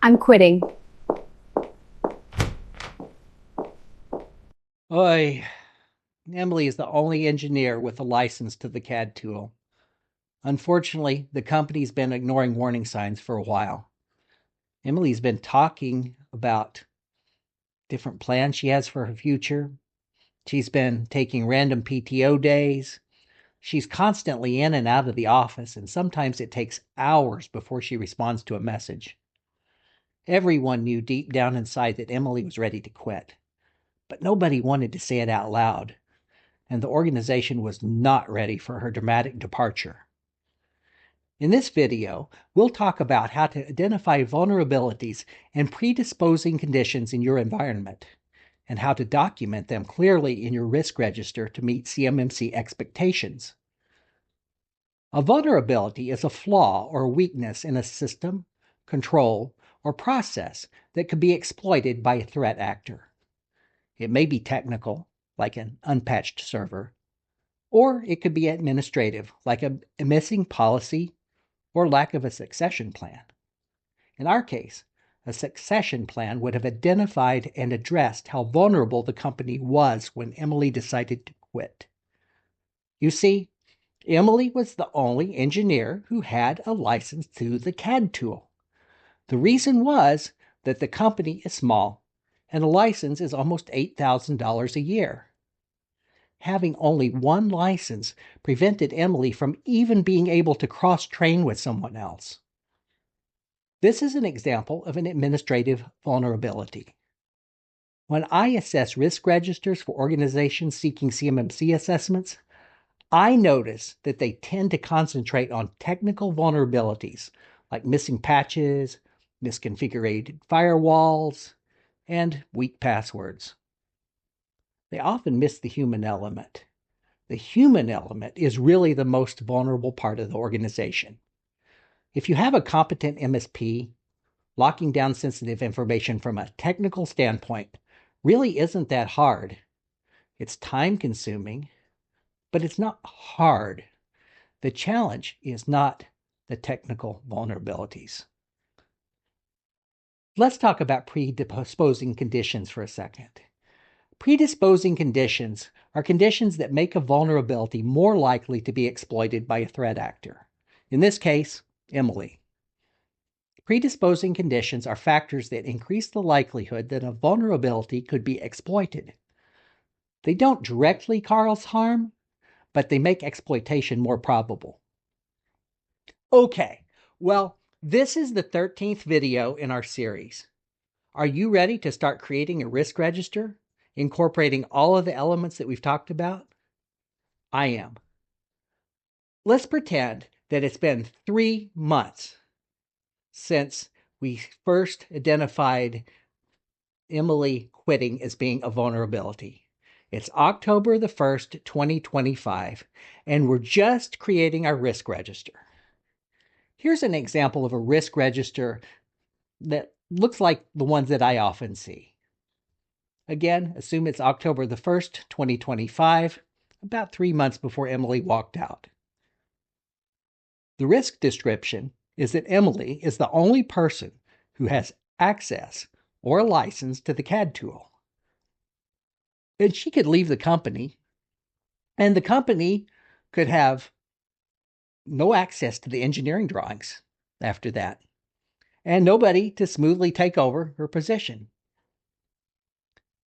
I'm quitting. Oy, Emily is the only engineer with a license to the CAD tool. Unfortunately, the company's been ignoring warning signs for a while. Emily's been talking about different plans she has for her future. She's been taking random PTO days. She's constantly in and out of the office, and sometimes it takes hours before she responds to a message. Everyone knew deep down inside that Emily was ready to quit, but nobody wanted to say it out loud, and the organization was not ready for her dramatic departure. In this video, we'll talk about how to identify vulnerabilities and predisposing conditions in your environment, and how to document them clearly in your risk register to meet CMMC expectations. A vulnerability is a flaw or weakness in a system, control, or process that could be exploited by a threat actor. It may be technical, like an unpatched server, or it could be administrative, like a missing policy or lack of a succession plan. In our case, a succession plan would have identified and addressed how vulnerable the company was when Emily decided to quit. You see, Emily was the only engineer who had a license to the CAD tool. The reason was that the company is small and a license is almost $8,000 a year. Having only one license prevented Emily from even being able to cross-train with someone else. This is an example of an administrative vulnerability. When I assess risk registers for organizations seeking CMMC assessments, I notice that they tend to concentrate on technical vulnerabilities like missing patches, misconfigured firewalls, and weak passwords. They often miss the human element. The human element is really the most vulnerable part of the organization. If you have a competent MSP, locking down sensitive information from a technical standpoint really isn't that hard. It's time-consuming, but it's not hard. The challenge is not the technical vulnerabilities. Let's talk about predisposing conditions for a second. Predisposing conditions are conditions that make a vulnerability more likely to be exploited by a threat actor. In this case, Emily. Predisposing conditions are factors that increase the likelihood that a vulnerability could be exploited. They don't directly cause harm, but they make exploitation more probable. Okay, well, this is the 13th video in our series. Are you ready to start creating a risk register, incorporating all of the elements that we've talked about? I am. Let's pretend that it's been 3 months since we first identified Emily quitting as being a vulnerability. It's October the 1st, 2025, and we're just creating our risk register. Here's an example of a risk register that looks like the ones that I often see. Again, assume it's October the 1st, 2025, about 3 months before Emily walked out. The risk description is that Emily is the only person who has access or a license to the CAD tool. And she could leave the company, and the company could have no access to the engineering drawings after that, and nobody to smoothly take over her position.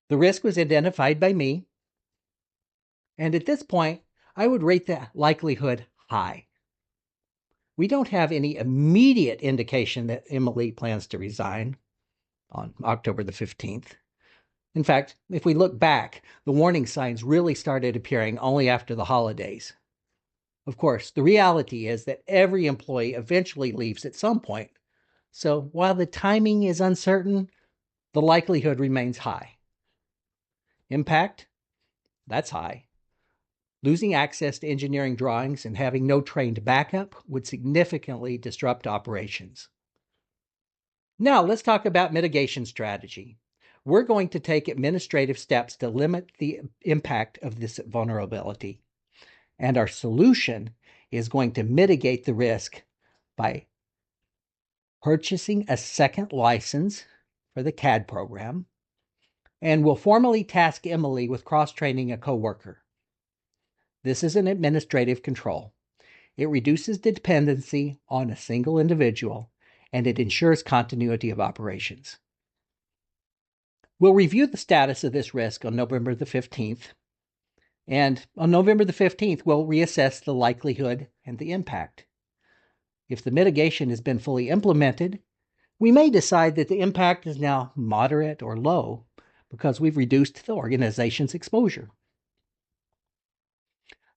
The risk was identified by me, and at this point, I would rate the likelihood high. We don't have any immediate indication that Emily plans to resign on October the 15th. In fact, if we look back, the warning signs really started appearing only after the holidays. Of course, the reality is that every employee eventually leaves at some point. So while the timing is uncertain, the likelihood remains high. Impact? That's high. Losing access to engineering drawings and having no trained backup would significantly disrupt operations. Now let's talk about mitigation strategy. We're going to take administrative steps to limit the impact of this vulnerability. And our solution is going to mitigate the risk by purchasing a second license for the CAD program, and will formally task Emily with cross-training a coworker. This is an administrative control. It reduces dependency on a single individual, and it ensures continuity of operations. We'll review the status of this risk on November the 15th, and on November the 15th, we'll reassess the likelihood and the impact. If the mitigation has been fully implemented, we may decide that the impact is now moderate or low because we've reduced the organization's exposure.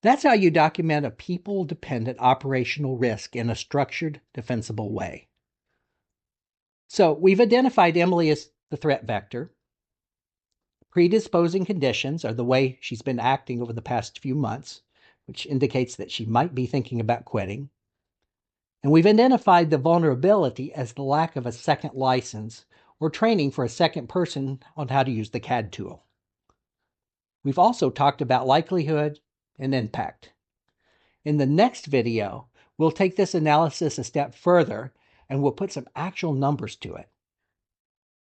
That's how you document a people-dependent operational risk in a structured, defensible way. So we've identified Emily as the threat vector. Predisposing conditions are the way she's been acting over the past few months, which indicates that she might be thinking about quitting. And we've identified the vulnerability as the lack of a second license or training for a second person on how to use the CAD tool. We've also talked about likelihood and impact. In the next video, we'll take this analysis a step further and we'll put some actual numbers to it.